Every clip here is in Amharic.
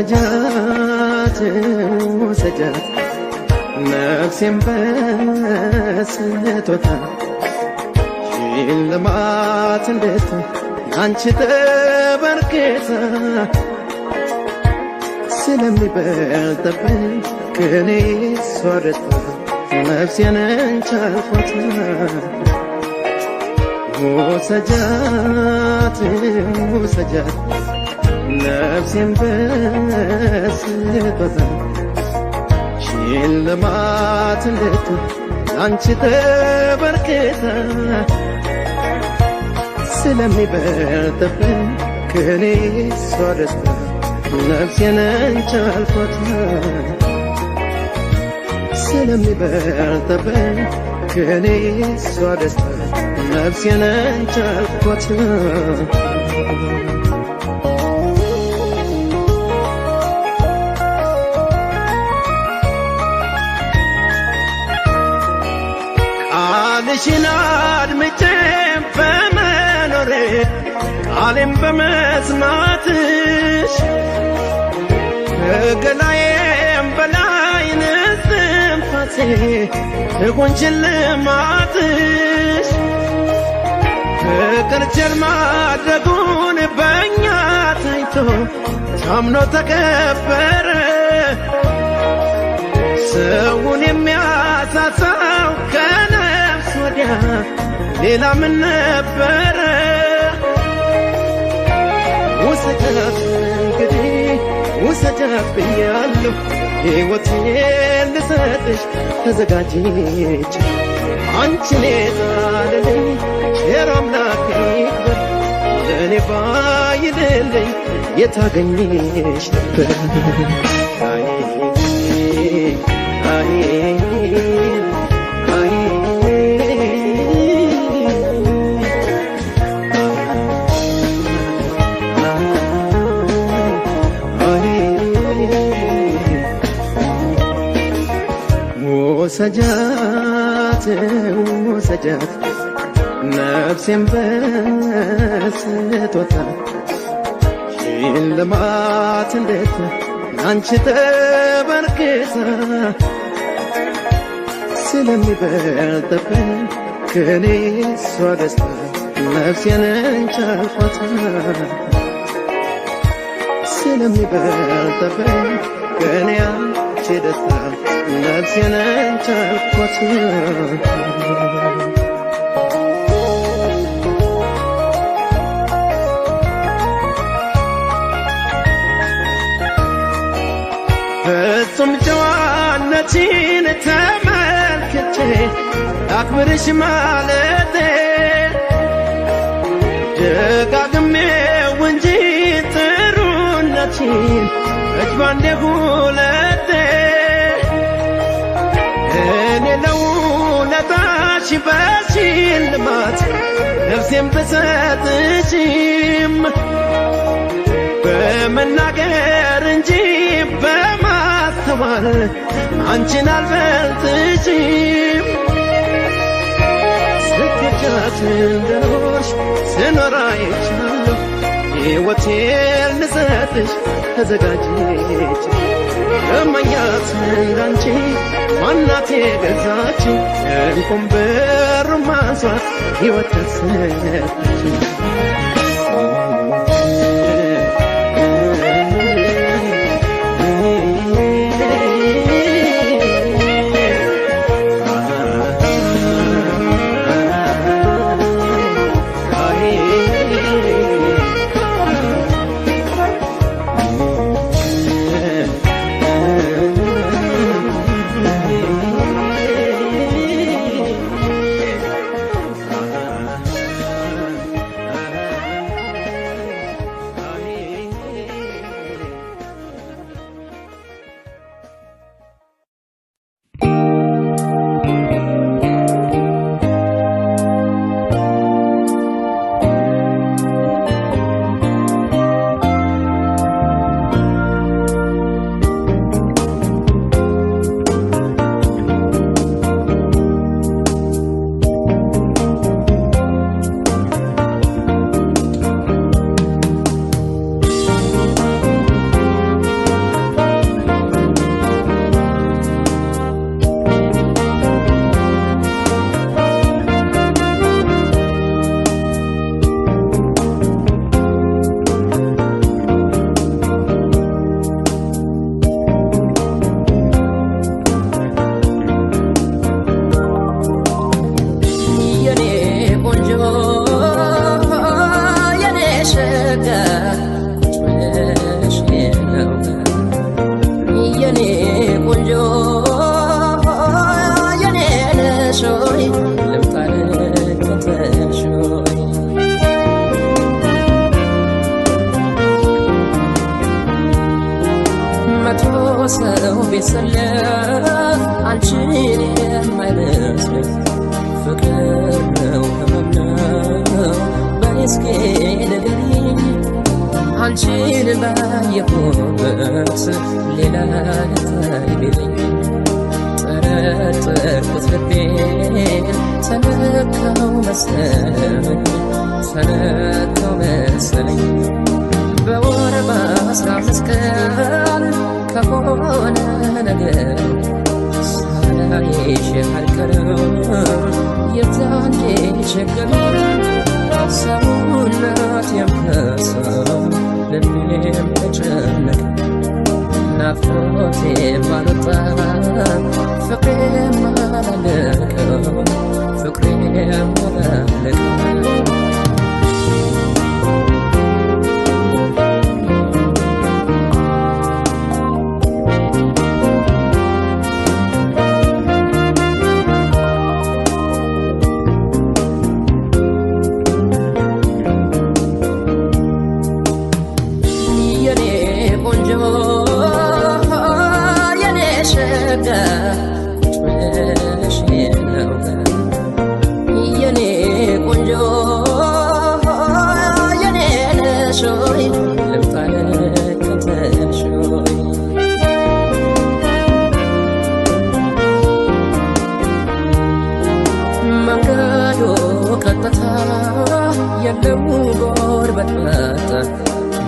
وسجات وسجات نفسي بسيتوتا شيل ما تندت አንቺ ተበርክታ ስለሚበልጥብኝ ከኔ ሷደት ነፍሴን እንቻልኳት وسجات وسجات نفسي بسيطة شيل ما تندت አንቺ ተበርክታ ስለሚበልጥብኝ ከኔ ሷደት ነፍሴን እንቻልኳት ስለሚበልጥብኝ ከኔ ሷደት ነፍሴን እንቻልኳት ቃልሽን አድምጬ በመኖሬ ቃሌን በመስማትሽ ከገላዬም በላይ ንስንፋሴ ትሁን ሽልማትሽ ፍቅር ቸር ማድረጉን በእኛ ታይቶ ታምኖ ተከበረ ሰውን የሚያሳሳው ከነፍስ ወዲያ ሌላ ምን ነበረ ውሰጃት እንግዲህ ውሰጃት ብያለሁ ሕይወቴን ልሰጥሽ ተዘጋጅቼ አንቺን የጣለልኝ ቸር አምላክ ይክበር ለእኔ ባይልልኝ የታገኝሽ ነበር وسجات وسجات نفسي بسيطة شيل ما تندت አንቺ ተበርክታ ስለሚበልጥብኝ ከኔ ሷደት ነፍሴን እንቻልኳት ስለሚበልጥብኝ ከኔ አንቺ ደስታ ነፍሴን እንቻልኳት ፍጹም ጨዋነትሽን ተመልክቼ አክብርሽ ማለቴ ደጋግሜው እንጂ ጥሩነትሽን እጅ ባንዴ ሁለቴ እኔ ለውለታሽ በሽልማት ነፍሴን ብሰጥሽም በመናገር እንጂ በማስተዋል አንቺን አልበልጥሽም ስትወጃት እንደኖርሽ ስኖር አይቻለሁ ሕይወቴን ልሰጥሽ ተዘጋጅቼ እመኛት እንዳንቺ ማናት የገዛችኝ እንኳን በሩን ማንሷት ሕይወት ተሰጠችኝ እስኪ ንገሪኝ አንቺን ባየሁበት ሌላ ታይብልኝ ጠረጠርኩት ልቤን ተነካው መሰለኝ በወር በ15 ቀን ከሆነ ነገር ሳላይሽ አልቀርም የዛኔ ቸገረኝ ሰውነቴም ከሳው ልቤም ተጨነቀ ናፍቆቴም አልወጣ ፍቅሬም አላለቀ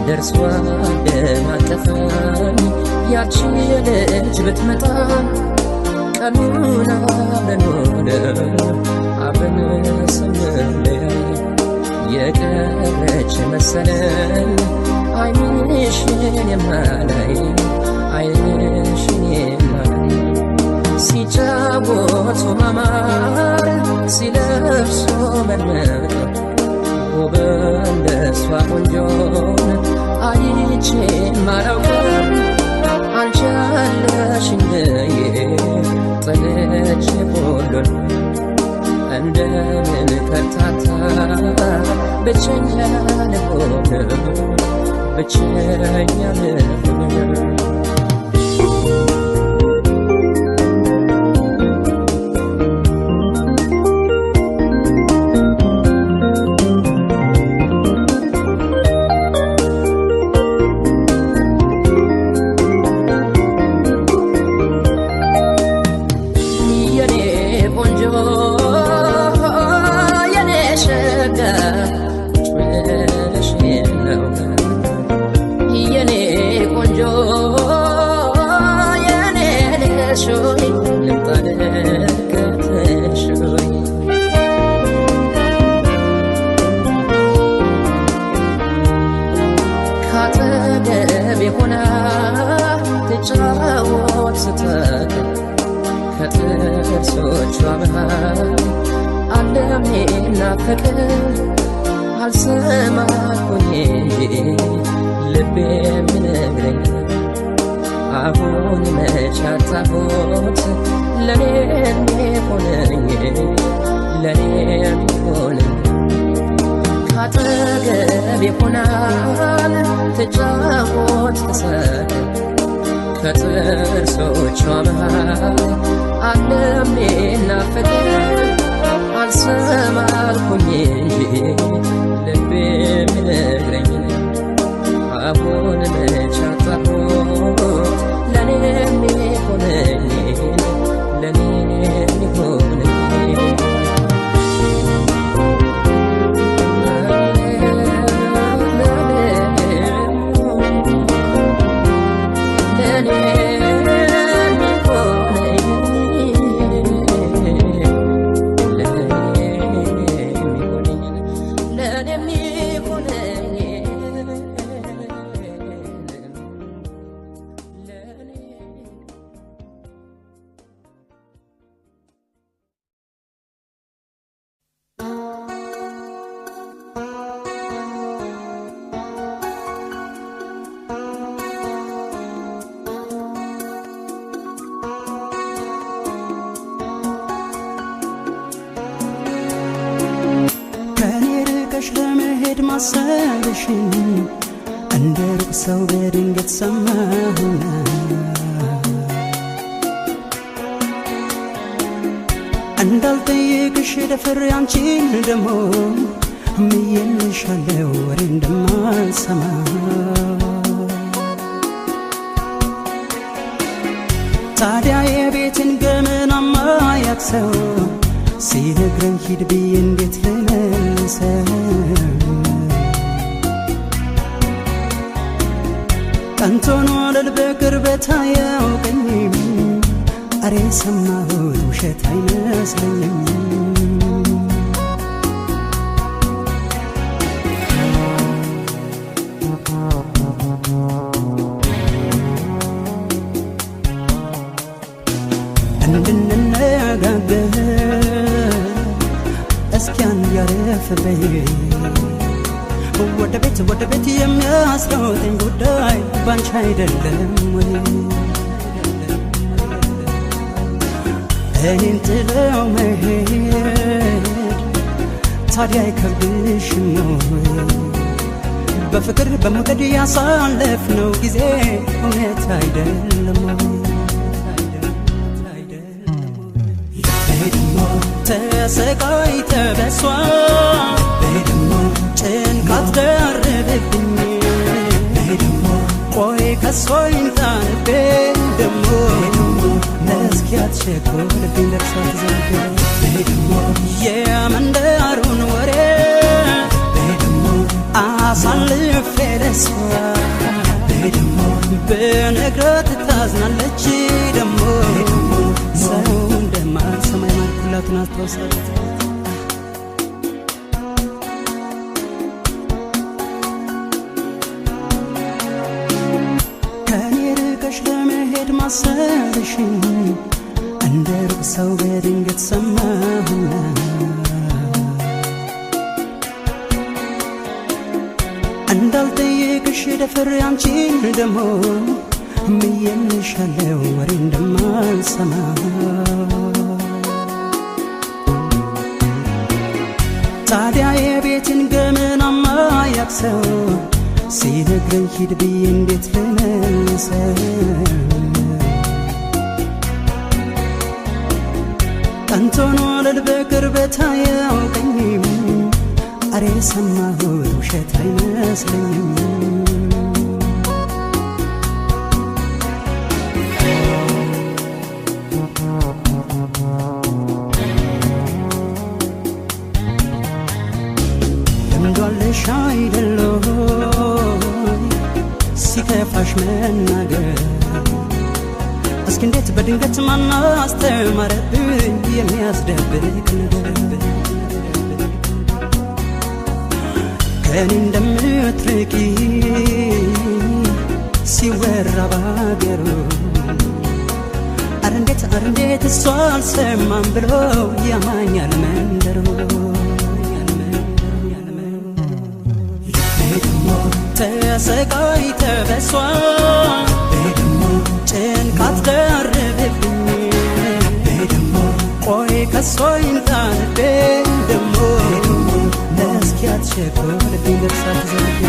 ደርሷል ደማቀፈኝ ያቺ ልጅ ብትመጣ ቀኑን አብረን ሆነን አብረን ስንለያይ የቀረች መሰለኝ ዓይንሽን የማላይ ሲጫወቱ ማማር ሲለብሱ መድመቅ በእንደሷ ቆንጆን አይቼ ማላውቅም አንቺ አለሽኝ ጥለሽ ሁሉን እንደምን ከርታታ ብቸኛ ልሆን ከጥርሶቿ መሃል ዓለሜና ፍቅር አልሰማኩኝ ልቤ የሚነግረኝ አሁን መች አጣሁት ለኔ የሚሆነኝ ካጠገቤ ሆናል ትጫወት ትሳቅ ከጥርሶቿ መሃል ዓለሜና ፍቅር አልሰማኩኝ ልቤ የሚነግረኝ አሁን መች አጣሁት ለኔ የሚሆነኝ ለመሄድ ማሰብሽን እንደ ሩቅ ሰው በድንገት ሰማሁና እንዳልጠይቅሽ ደፍሬ አንቺን ደሞ ምዬልሻለው ወሬ እንደማልሰማ ታዲያ የቤትን ገመናማ ያክሰው ሲነግረኝ ሂድ ብዬ እንዴት ልመልሰው ቀንቶን ወለል በቅርበት አያውቀኝም አሬ ሰማሁት ውሸት አይመስለኝም እንድንነጋገር እስኪ አንድ ያረፍ በይ ወደ ቤት የሚያስሮጠኝ ጉዳይ ባንቺ አይደለም ወይ እኔን ጥለው መሄድ ታዲያ አይከብድሽም ወይ በፍቅር በመውደድ ያሳለፍነው ጊዜ እውነት አይደለም ወይ ተሰቃይተ በሷ ጭንቀት ደረበብኝ ቆይ ከሷ ይንጣንቤ ደሞ እስኪ አትቸኩልብኝ ለቅሷ ትዘንብ የመንደሩን ወሬ አሳልፌ ለሷ ብነግራት ታዝናለች ደሞ ሰው እንደማልሰማይ ማልኩላትን አስታውሳለች ከኔ ርቀሽ ለመሄድ ማሰብሽን እንደ ሩቅ ሰው በድንገት ሰማሁና እንዳልጠየቅሽ ደፍሬ አንቺን ደሞ ምዬልሻለው ወሬ እንደማልሰማ ታዲያ የቤትን ገመናማ ያክሰው ሲነግረኝ ሂድ ብዬ እንዴት ልመልሰው ቀንቶን ወለል በቅርበት አያውቀኝም አሬ ሰማሁት ውሸት አይመስለኝም ለምዷለሽ አይደለሁ ሲከፋሽ መናገር እስኪ እንዴት በድንገት ማናስተማረብኝ የሚያስደብቅ ነገር ከኔ እንደምትርቂ ሲወራ ባገሩ አረ እንዴት እሷ አልሰማም ብሎ ያማኛል መንደሩ ተሰቃይተ በሷ ጭንቀት ደረበብኝ ቆይ ከሷ ይንጣንቤ ደሞ እስኪ አትቸኩልብኝ ለቅሷ ትዘንብ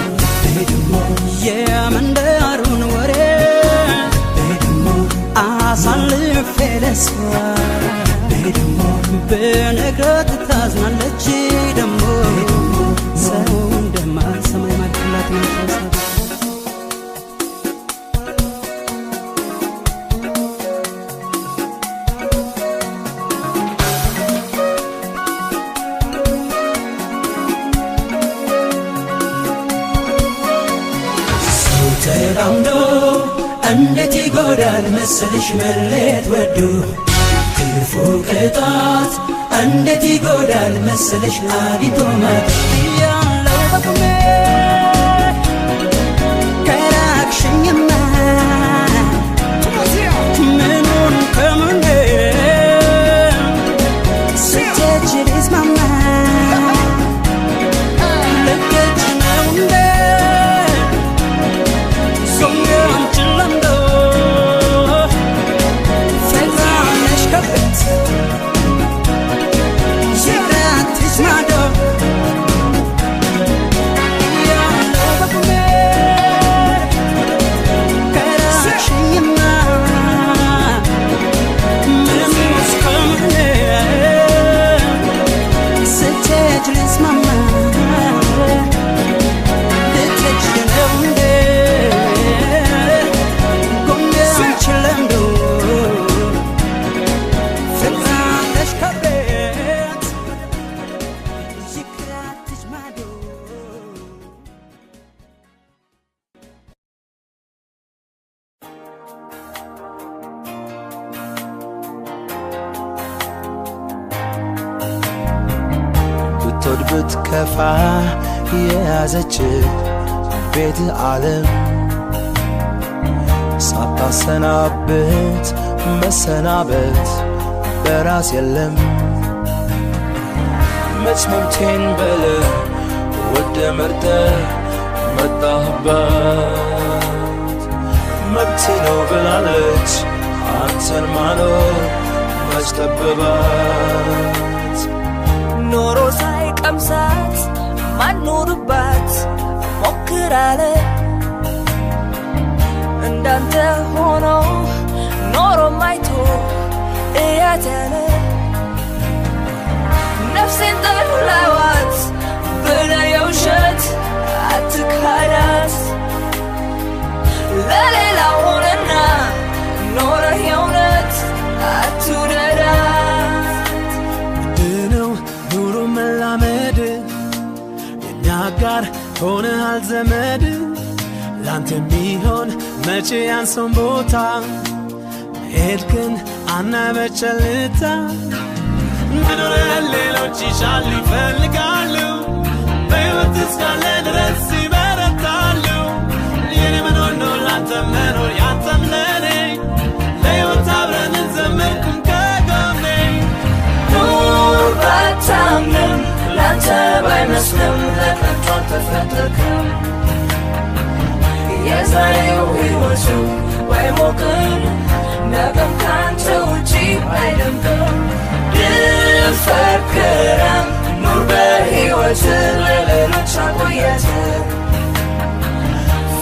የመንደሩን ወሬ አሳልፌ ለሷ ብነግራት ታዝናለች ደሞ ሰው እንደማልሰማይ ማልኩላት ነው ተራምዶ እንዴት ይጎዳል መሰልሽ መለየት ወዶ ክፉ ቅጣት እንዴት ይጎዳል መሰልሽ አግኝቶ ማጣት ያለው በቁሜ ከራቅሽኝማ ምኑን ከምን ስትሄጂ ልስማማ ልክች ነው እንዴ ብትወድ ብትከፋ የያዘች ቤት ዓለም ሳታሰናብት መሰናበት በራስ የለም መች መብቴን በለ ወደ መርጠ መጣህባት መብቴ ነው ብላለች አንተን ማኖር መች ጠበባት ኖሮ ሳይቀምሳት ማኖርባት ሞክራለ እንዳንተ ሆኖ ኖሮ ማይቶ እያተለ ነፍሴን ጠላዋት ብለ የውሸት አትካዳት ለሌላ ሆነና ኖረ የእውነት አትውደዳት ድነው ኑሮ መላመድ የኛ ጋር ሆነሃል ዘመድ ላንተ የሚሆን መቼ ያንሰውን ቦታ መሄድ ግን አናበቸልታ መኖር ሌሎች ይሻሉ ይፈልጋሉ በሕይወት እስካለ ድረስ ይበረታሉ የኔ መኖር ነው ላንተ መኖር ያንተም ለኔ ለሕይወት አብረን እንዘምርኩም ከጎኔ ኑር ባታምንም ላንተ ባይመስልም ለከንቱ አልተፈጠርክም የዛሬው ሕይወቱ ባይሞቅም ነገም ካንተ ውጪ አይደምቅም ድፈር ክረም ኑር በሕይወት ለሌሎች አቆየት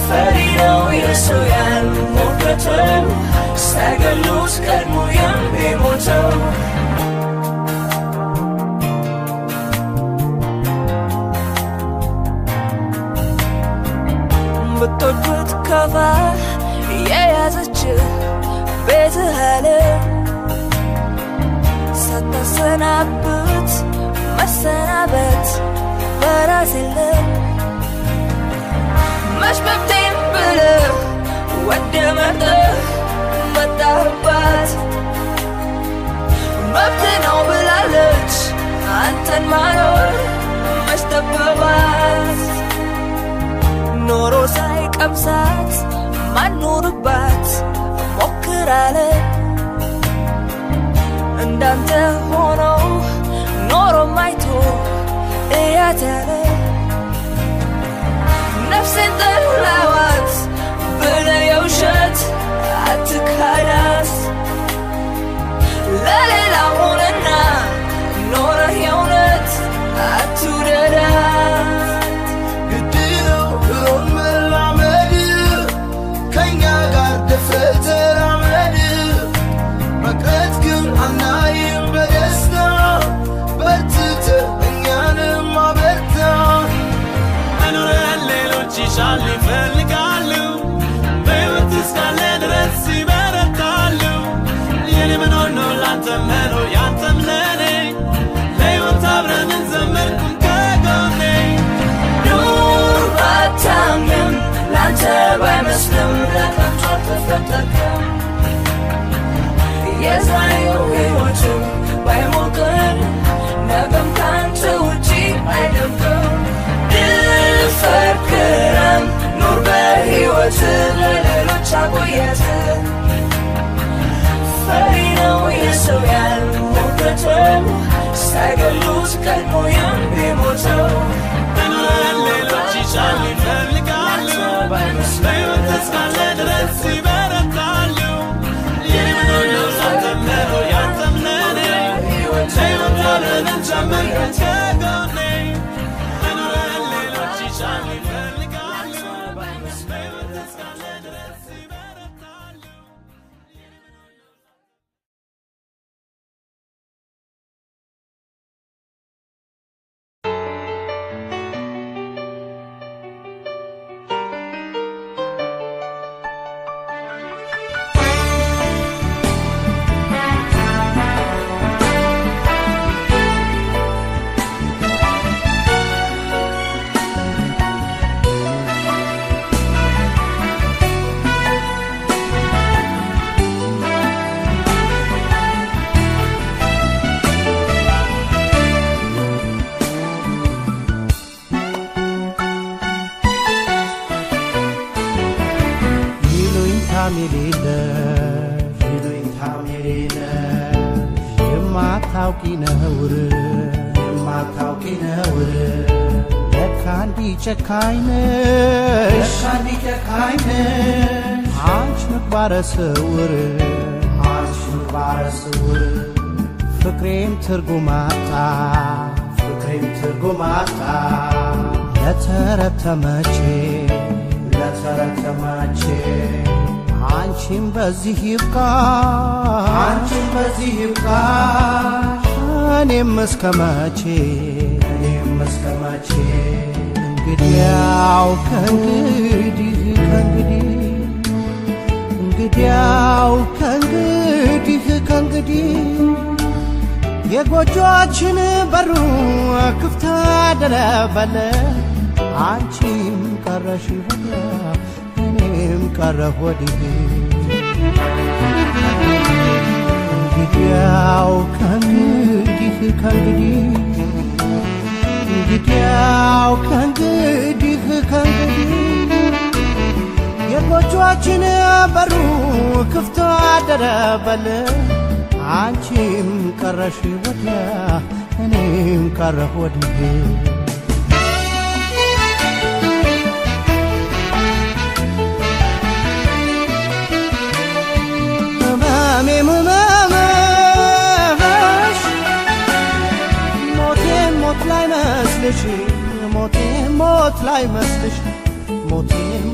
ፈሪ ነው የሰው ያልሞገተው ሳይገሉት ቀድሞ የሚሞተው ብትወድ ብትከፋ የያዘች ቤትህ ዓለም ሳታሰናብት መሰናበት በራስ የለም መች መብቴን ብለህ ወደ መርጠህ መጣህባት መብት ነው ብላለች አንተን ማኖር መች ጠበባት ኖሮ ሳይቀምሳት ማኖርባት ሞክራለ እንዳንተ ሆኖ ኖሮ ማይቶ እያተለ ነፍሴን ጠላዋት ብለ የውሸት አትካዳት ለሌላ ሆነና ኖረ የእውነት አትውደዳት ግድነው ብሮን መላመድ ከኛ ጋር ደፍረህ ተራመድ መቅረት ግን አናይም በደስታ በርትተህ እኛንም አበርታ መኖር ሌሎች ይሻሉ ይፈልጋሉ በሕይወት እስካለ ድረስ ይበረታሉ የኔ መኖር ነው ላንተ መኖር ያንተም ለኔ ለሕይወት አብረን እንዘምርኩም ከጎኔ ኑር ባታምንም ላንተ ባይመስልም ለከንቱ አልተፈጠርክም የዛሬው ሕይወቱ ባይሞቅም ነገም ካንተ ውጪ አይደምቅም ድፈር ክረም ኑር በሕይወት ለሌሎች አቆየት ፈሪ ነው የሰው ያልሞገተው ሳይገሉት ቀድሞ የሚሞተው መኖር ሌሎች ይሻሉ ይፈልጋሉ በሕይወት እስካለ ድረስ ይበረታሉ የኔ መኖር ነው ላንተ መኖር የሌለ የማታውቂ ነውር ለካ እንዲህ ጨካኝ ነሽ አንቺ ምግባረ ስውር ፍቅሬም ትርጉም አጣ ለተረተመቼ አንቺም በዚህ ይብቃሽ እኔም እስከመቼ እንግዲያው ከእንግዲህ የጎጆአችን በሩ ክፍት አደረበለ አንቺም ቀረሽ ወዲያ እኔም ቀረሁ ወዲህ እንግዲያው ከእንግዲህ የጎጆአችን በሩ ክፍት አደረበለ አንቺም ቀረሽ ወዲያ እኔም ቀረሁ ወዲህ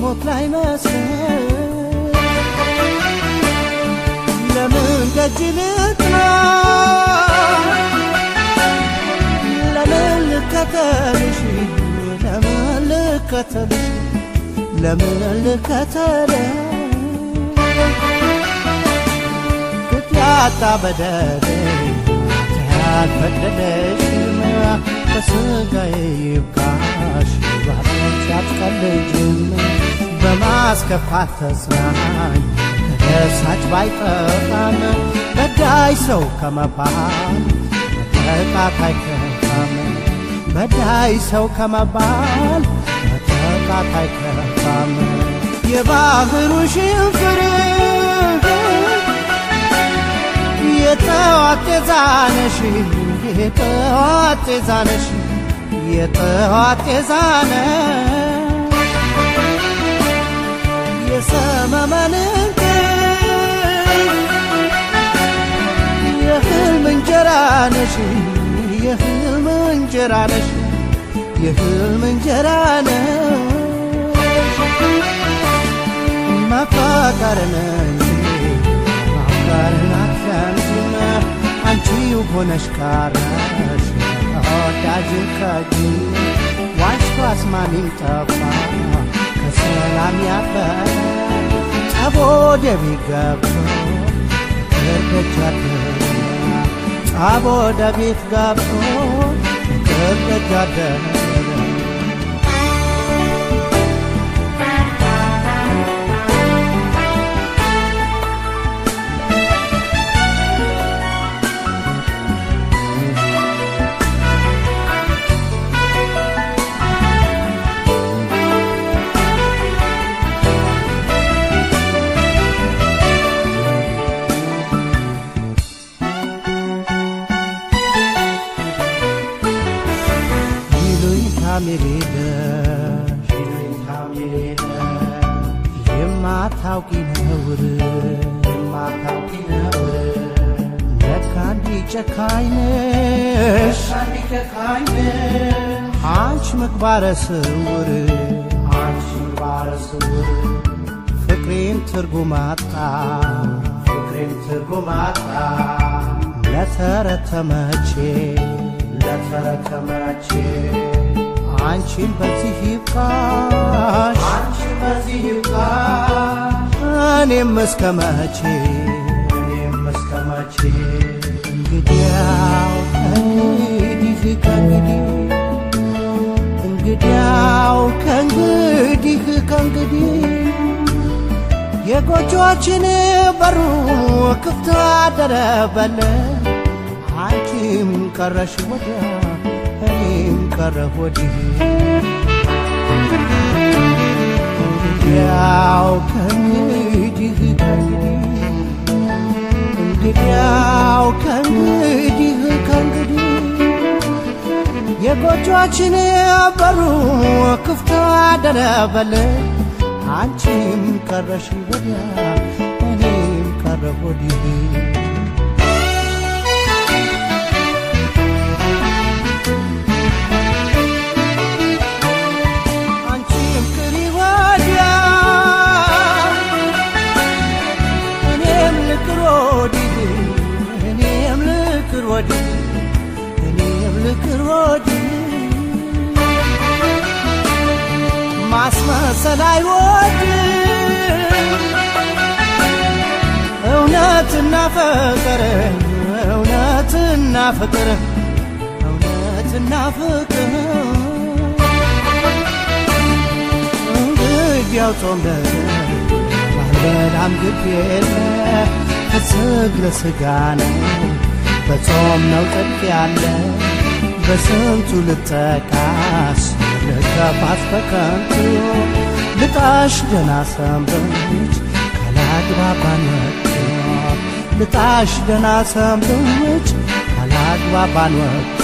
ሞት ላይ መስልሽ ለምን ደጅ ልጥና ለምን ልከተልሽ ክትያጣ በደል ያልፈቀደሽም በስጋዬ ይብቃሽ ባሮች አትቀልጅም በማስከፋት ተጽናኝ ተደሳች ባይጠፋም በዳይ ሰው ከመባል መጠቃት አይከፋም የባህሩ ሽንፍር የጠዋት ጤዛነሽ የሰመመን የህልም እንጀራ ነሽ ማፍቀርን አትሰምጂም አንቺው ሆነሽ ቀረሽ ተወዳጅ ከጂ ዋሽቶ አስማሚም ጠፋ ከሰላም ያበረ ጠቦ ደቢ ገብቶ ጠቦ ደቤት ገብቶ ከደጃደረ የማታውቂ ነውር ለካ እንዲህ ጨካኝ ነሽ አንቺ ምግባረ ስውር ፍቅሬም ትርጉም አጣ ለተረተመቼ አንቺን በዚህ ይብቃሽ እኔም እስከመቼ እንግዲያው ከእንግዲህ የጎጆአችን በሩ ክፍት አደረበለ አንቺም ቀረሽ ወዲያ እኔም ቀረሁ ወዲህ እንግዲያው እንግዲያው ከእንግዲህ የጎጆችን በሩ ክፍት አደረበል አንቺም ቀረሽ ወዲያ እኔም ቀረሁ ወዲህ አንቺም ቅሪ ወዲያ እኔም ልቅር ወዲህ እኔም ልቅር ወዲህ እኔም ልቅር ወዲህ ማስመሰል አይወድም እውነትና ፍቅር እውነትና ፍቅር እውነትና ፍቅር እንግዲያው ጾም ባልበላም ግድ የለ ከስግ ለስጋ ነው በጾም ነው ጽድቅ ያለ በስንቱ ልጠቃስ ልከፋት በከንቱ ልጣሽ ደህና ሰንብች ካላግባባን ወጥቶ ልጣሽ ደህና ሰንብች ካላግባባን ወጥቶ